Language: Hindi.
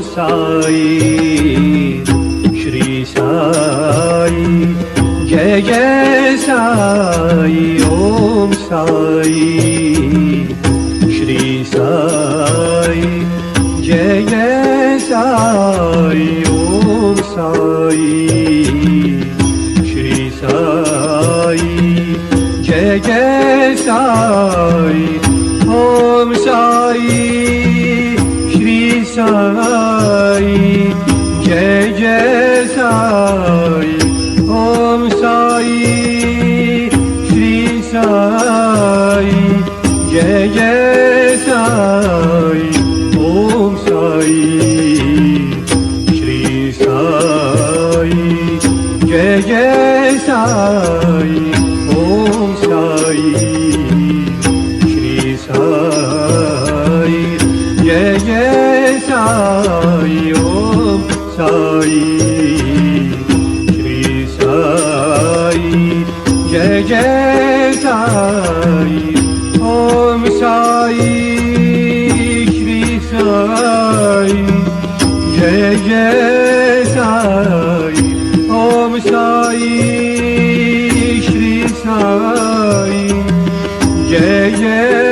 साई श्री साई जय जय साई ओम साई श्री साई जय जय साई ओम साई श्री साई जय जय साई ओम साई श्री साई जय जय साई ओम साई श्री साई जय जय साई ओम साई श्री साई जय जय साई ओम साई श्री साई जय जय साई ओम साई श्री साई जय जय साई ओम साई श्री साई जय जय साई ओम साई श्री साई जय जय